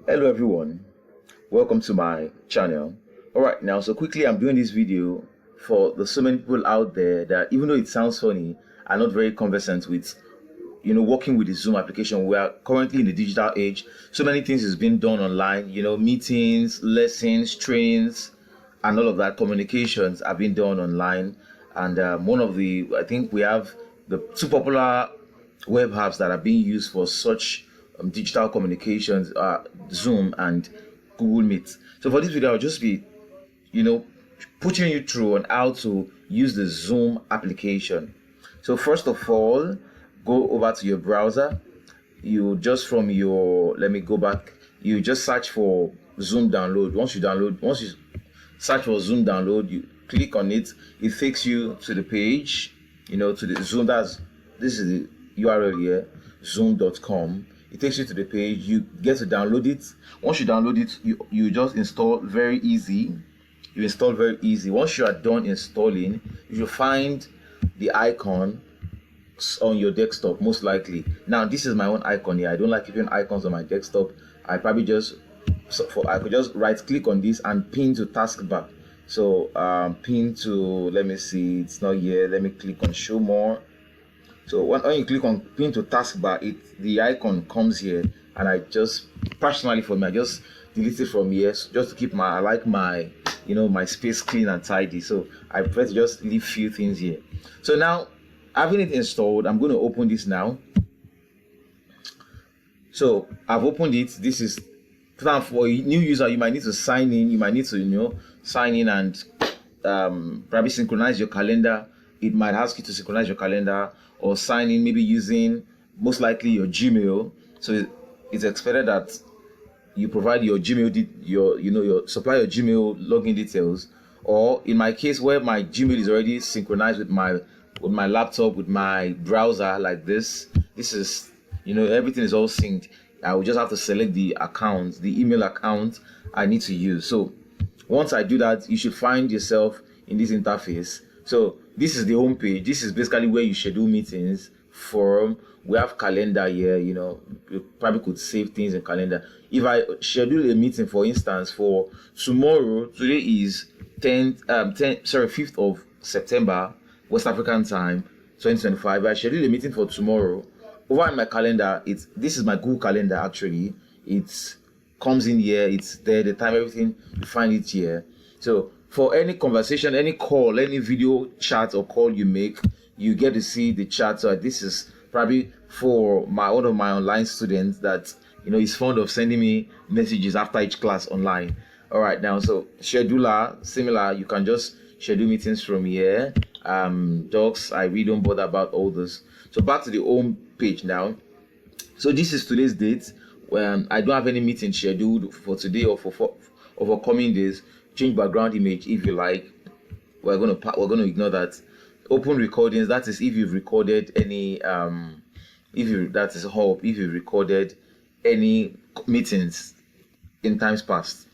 Hello everyone, welcome to my channel. Alright, now so quickly I'm doing this video for the so many people out there that even though it sounds funny, are not very conversant with working with the Zoom application. We are currently in the digital age. So many things is being done online, meetings, lessons, trainings, and all of that communications are being done online. And one of the, I think we have the two popular web apps that are being used for such digital communications are Zoom and Google Meet. So for this video, I'll just be, putting you through on how to use the Zoom application. So first of all, go over to your browser. You just from your, let me go back. You just search for Zoom download. Once you search for Zoom download, you click on it. It takes you to the page, to the Zoom. This is the URL here, zoom.com. It takes you to the page. You get to download it. Once you download it, you just install very easy. You install very easy. Once you are done installing, you will find the icon on your desktop, most likely. Now this is my own icon here. I don't like keeping icons on my desktop. I probably just I could just right click on this and pin to taskbar. So pin to, let me see, it's not here. Let me click on show more. So when you click on pin to taskbar, the icon comes here, and I just personally, for me, I just delete it from here just to keep I like my my space clean and tidy. So I prefer to just leave few things here. So now, having it installed, I'm going to open this now. So I've opened it. This is for a new user. You might need to sign in. You might need to sign in and probably synchronize your calendar. It might ask you to synchronize your calendar or sign in, maybe using most likely your Gmail. So it's expected that you provide your Gmail, your supply your Gmail login details. Or in my case, where my Gmail is already synchronized with my laptop, with my browser, like this is, everything is all synced. I will just have to select the account, the email account I need to use. So once I do that, you should find yourself in this interface. So this is the home page. This is basically where you schedule meetings from. We have calendar here. You probably could save things in calendar. If I schedule a meeting, for instance, for tomorrow, today is 5th of September, West African time, 2025. I schedule a meeting for tomorrow. Over in my calendar, this is my Google Calendar actually. It comes in here, it's there, the time, everything, you find it here. So for any conversation, any call, any video chat or call you make, you get to see the chat. So this is probably for one of my online students that is fond of sending me messages after each class online. All right, now, so scheduler, similar, you can just schedule meetings from here. Docs, I really don't bother about all this. So back to the home page now. So this is today's date. When I don't have any meeting scheduled for today or for coming days. Change background image if you like. We're gonna ignore that. Open recordings. That is if you've recorded any if you've recorded any meetings in times past.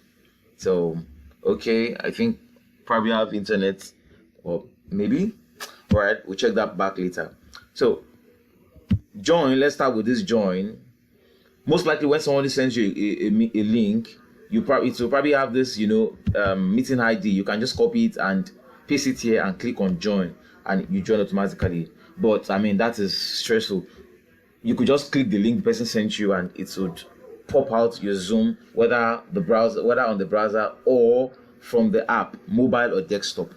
So okay, I think probably have internet, or maybe. All right, we'll check that back later. So join. Let's start with this join. Most likely, when somebody sends you a link, it will probably have this meeting ID. You can just copy it and paste it here and click on join, and you join automatically. But I mean, that is stressful. You could just click the link the person sent you, and it would pop out your Zoom, whether on the browser or from the app, mobile or desktop.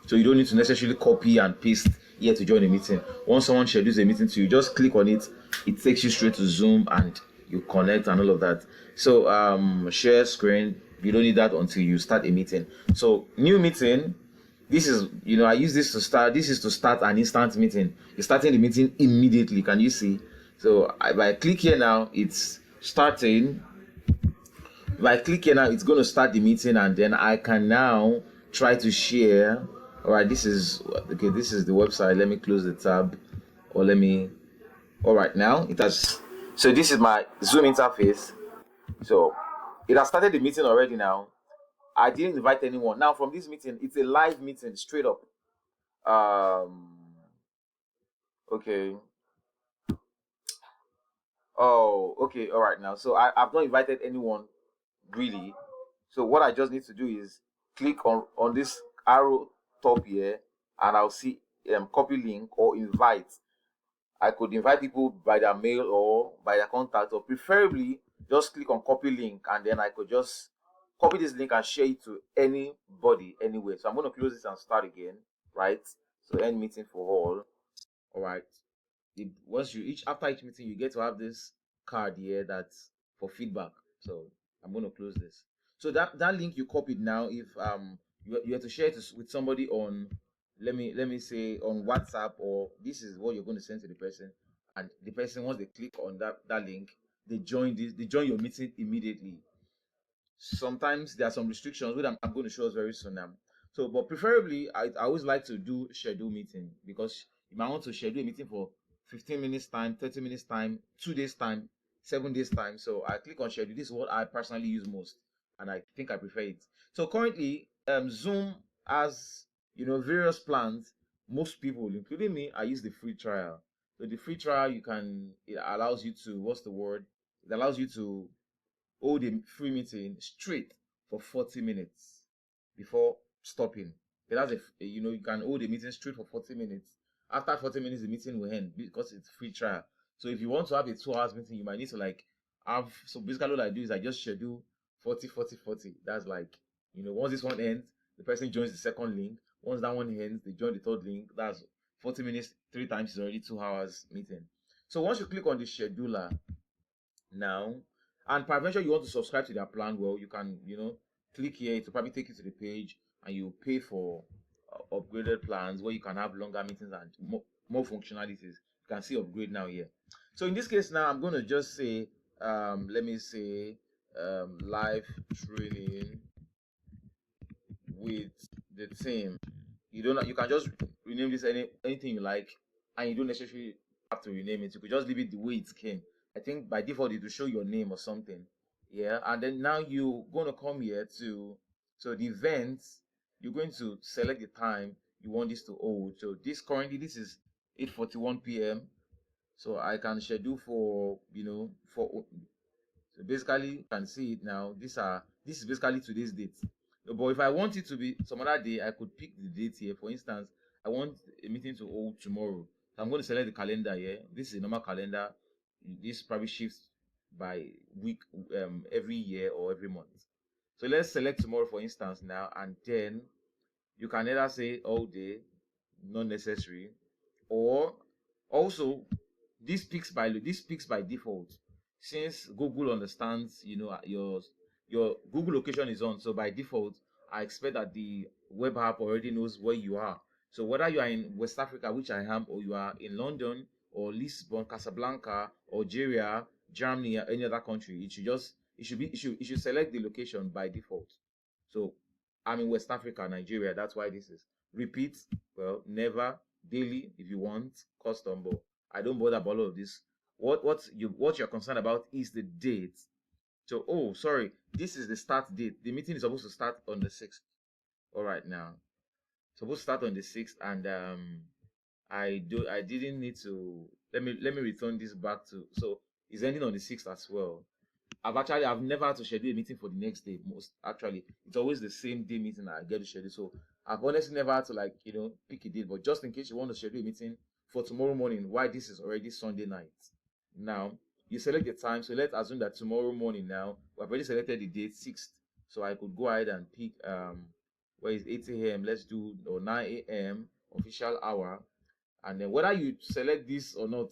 So you don't need to necessarily copy and paste here to join a meeting. Once someone schedules a meeting to you, just click on it. It takes you straight to Zoom and you connect and all of that. So share screen, you don't need that until you start a meeting. So new meeting, this is, I use this to start. This is to start an instant meeting. You're starting the meeting immediately. Can you see? So if I click here now, it's starting. If I click here now, it's going to start the meeting, and then I can now try to share. All right, this is the website. Let me close the tab, or all right, now it has. So this is my Zoom interface. So it has started the meeting already now. I didn't invite anyone. Now from this meeting, it's a live meeting straight up. Okay. Oh, okay, all right now. So I've not invited anyone really. So what I just need to do is click on this arrow top here, and I'll see copy link or invite. I could invite people by their mail or by their contact, or preferably just click on copy link, and then I could just copy this link and share it to anybody anywhere. So I'm going to close this and start again, right? So end meeting for all right. Once you each after each meeting, you get to have this card here that's for feedback. So I'm going to close this. So that link you copied now, if you have to share it with somebody on, let me say on WhatsApp, or this is what you're going to send to the person, and the person, once they click on that link, they join your meeting immediately. Sometimes there are some restrictions which I'm going to show us very soon now. So, but preferably, I always like to do schedule meeting, because you might want to schedule a meeting for 15 minutes time, 30 minutes time, 2 days time, 7 days time. So I click on schedule. This is what I personally use most, and I think I prefer it. So currently, Zoom has, various plans. Most people, including me, I use the free trial. So the free trial, it allows you to, what's the word? It allows you to hold a free meeting straight for 40 minutes before stopping. Okay, you can hold a meeting straight for 40 minutes. After 40 minutes, the meeting will end because it's free trial. So if you want to have a 2 hours meeting, you might need to so basically what I do is I just schedule 40, 40, 40. That's like, once this one ends, the person joins the second link. Once that one ends, they join the third link. That's 40 minutes, 3 times is already 2 hours meeting. So once you click on the scheduler, now, and peradventure you want to subscribe to their plan, well, you can, click here to probably take you to the page, and you pay for upgraded plans where you can have longer meetings and more functionalities. You can see upgrade now here. So in this case now, I'm going to just say, let me say, live training with the team. You can just rename this anything you like, and you don't necessarily have to rename it. You could just leave it the way it came. I think by default it will show your name or something. Yeah, and then now you're gonna come here to the events. You're going to select the time you want this to hold. So this is 8:41 p.m. So I can schedule for so basically, you can see it now. This is basically today's date. But if I want it to be some other day, I could pick the date here. For instance, I want a meeting to hold tomorrow. So I'm going to select the calendar here. This is a normal calendar. This probably shifts by week, every year or every month. So let's select tomorrow, for instance, now, and then you can either say all day, not necessary, or also this picks by default, since Google understands your Google location is on. So by default, I expect that the web app already knows where you are. So whether you are in West Africa, which I am, or you are in London or Lisbon, Casablanca, Algeria, Germany, or any other country, it should select the location by default. So I'm in West Africa, Nigeria. That's why this is repeat. Well, never, daily if you want, custom, but I don't bother about all of this. What you're concerned about is the date. So, oh, sorry, this is the start date. The meeting is supposed to start on the 6th. All right, now supposed to start on the 6th, and I didn't need to. Let me return this back to. So it's ending on the 6th as well. I've never had to schedule a meeting for the next day. Most actually, it's always the same day meeting I get to schedule. So I've honestly never had to pick a date. But just in case you want to schedule a meeting for tomorrow morning, why this is already Sunday night. Now you select the time. So let's assume that tomorrow morning now we've already selected the date 6th. So I could go ahead and pick where is 8 a.m. Let's do or 9 a.m. official hour. And then whether you select this or not,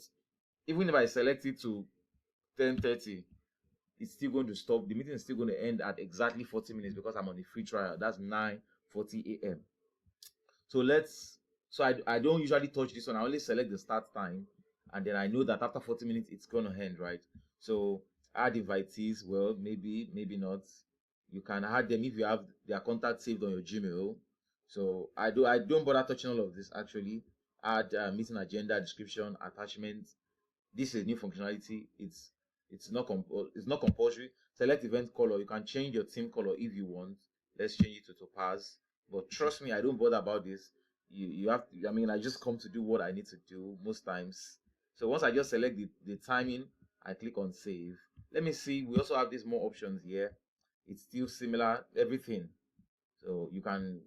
even if I select it to 10:30, it's still going to stop. The meeting is still going to end at exactly 40 minutes because I'm on the free trial. That's 9:40 a.m. So I don't usually touch this one. I only select the start time, and then I know that after 40 minutes it's going to end, right? So add invitees. Well, maybe not. You can add them if you have their contact saved on your Gmail. So I don't bother touching all of this actually. Add meeting agenda, description, attachment. This is new functionality. It's not compulsory. Select event color. You can change your theme color if you want. Let's change it to topaz. But trust me, I don't bother about this. You have to, I mean, I just come to do what I need to do most times. So once I just select the timing, I click on save. Let me see, we also have these more options here. It's still similar, everything. So you can,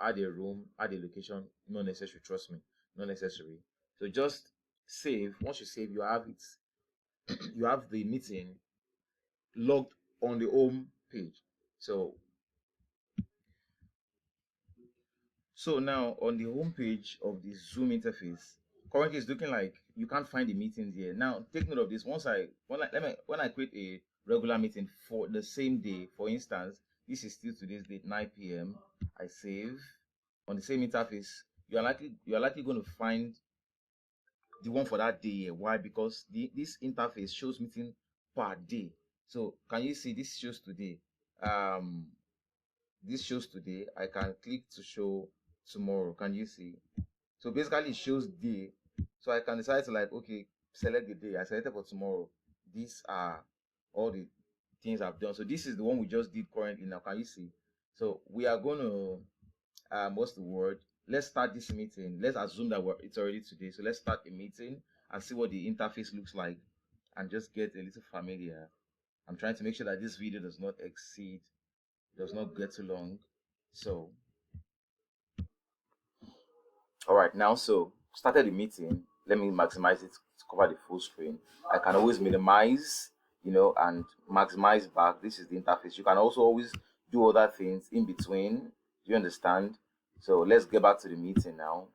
add a room, add a location. Not necessary, trust me, not necessary. So just save. Once you save, you have it. You have the meeting logged on the home page. So now on the home page of the Zoom interface, currently it's looking like you can't find the meetings here. Now take note of this. When I create a regular meeting for the same day, for instance, this is still today's date, 9 p.m. I save on the same interface. You are likely going to find the one for that day here. Why? Because this interface shows meeting per day. So can you see this shows today? This shows today. I can click to show tomorrow. Can you see? So basically it shows day. So I can decide to like, okay, select the day. I selected for tomorrow. These are all the things I've done. So this is the one we just did currently now. Can you see? So we are going to what's the word? Let's start this meeting. Let's assume that it's already today. So let's start a meeting and see what the interface looks like and just get a little familiar. I'm trying to make sure that this video does not get too long. So all right, now, so started the meeting. Let me maximize it to cover the full screen. I can always minimize, and maximize back. This is the interface. You can also always do other things in between. Do you understand? So let's get back to the meeting now.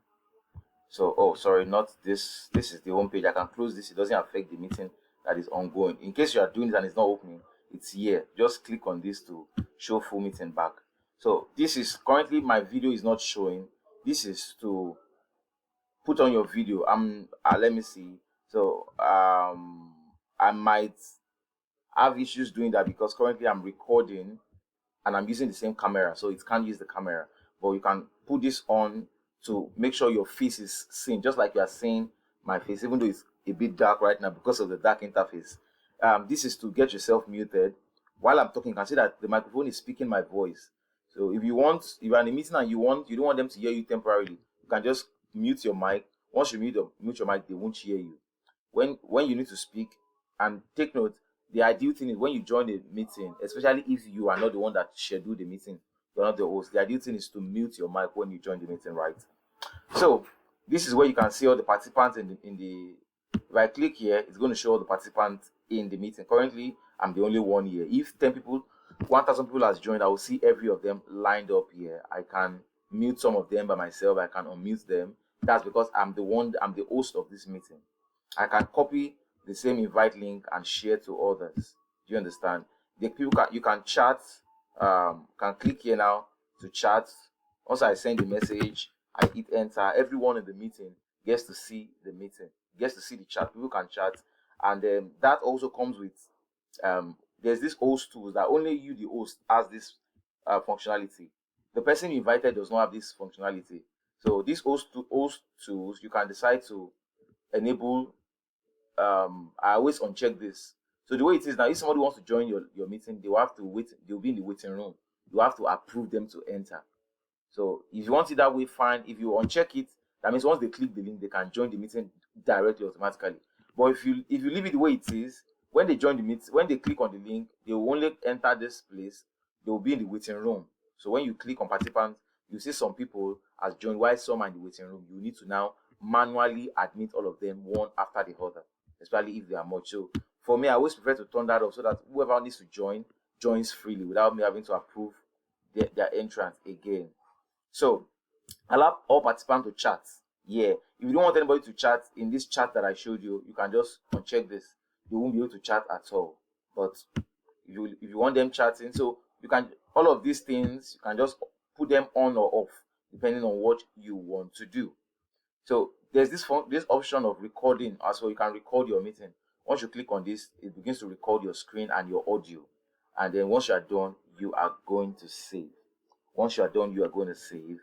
So, oh, sorry, not this. This is the home page. I can close this. It doesn't affect the meeting that is ongoing. In case you are doing it and it's not opening, it's here. Just click on this to show full meeting back. So this is currently my video is not showing. This is to put on your video. Let me see. So I might have issues doing that because currently I'm recording and I'm using the same camera, so it can't use the camera. But you can put this on to make sure your face is seen, just like you are seeing my face, even though it's a bit dark right now because of the dark interface. This is to get yourself muted. While I'm talking, you can see that the microphone is speaking my voice. So if you are in a meeting and you don't want them to hear you temporarily, you can just mute your mic. Once you mute your mic, they won't hear you. When you need to speak, and take note, the ideal thing is when you join the meeting, especially if you are not the one that scheduled the meeting, you're not the host, the ideal thing is to mute your mic when you join the meeting, right? So this is where you can see all the participants in the if I click here, it's going to show all the participants in the meeting. Currently, I'm the only one here. If 1,000 people has joined, I will see every of them lined up here. I can mute some of them by myself. I can unmute them. That's because I'm the host of this meeting. I can copy the same invite link and share to others. Do you understand? You can chat. Can click here now to chat. Once I send the message, I hit enter. Everyone in the meeting gets to see the meeting, gets to see the chat. People can chat, and that also comes with there's this host tools that only you, the host, has this functionality. The person you invited does not have this functionality. So these host tools, you can decide to enable. I always uncheck this. So the way it is now, if somebody wants to join your meeting, they will have to wait. They'll be in the waiting room. You have to approve them to enter. So if you want it that way, fine. If you uncheck it, that means once they click the link, they can join the meeting directly automatically. But if you leave it the way it is, when they join the meeting, when they click on the link, they will only enter this place. They will be in the waiting room. So when you click on participants, you see some people as joined, while some are in the waiting room. You need to now manually admit all of them one after the other, especially if they are much. So for me, I always prefer to turn that off so that whoever needs to join joins freely without me having to approve their entrance again. So allow all participants to chat. Yeah, if you don't want anybody to chat in this chat that I showed you, you can just uncheck this. You won't be able to chat at all. But if you want them chatting, so you can, all of these things, you can just put them on or off depending on what you want to do. So there's this option of recording as well. You can record your meeting. Once you click on this, it begins to record your screen and your audio. And then once you are done, you are going to save. Once you are done, you are going to save.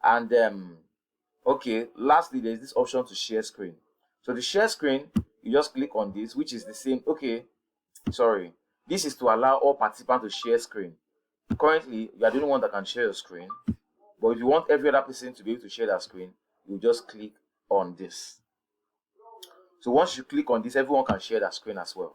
And okay, lastly, there's this option to share screen. So the share screen, you just click on this, which is the same. Okay, sorry. This is to allow all participants to share screen. Currently, you are the only one that can share your screen. But if you want every other person to be able to share that screen, you just click on this. So once you click on this, everyone can share that screen as well.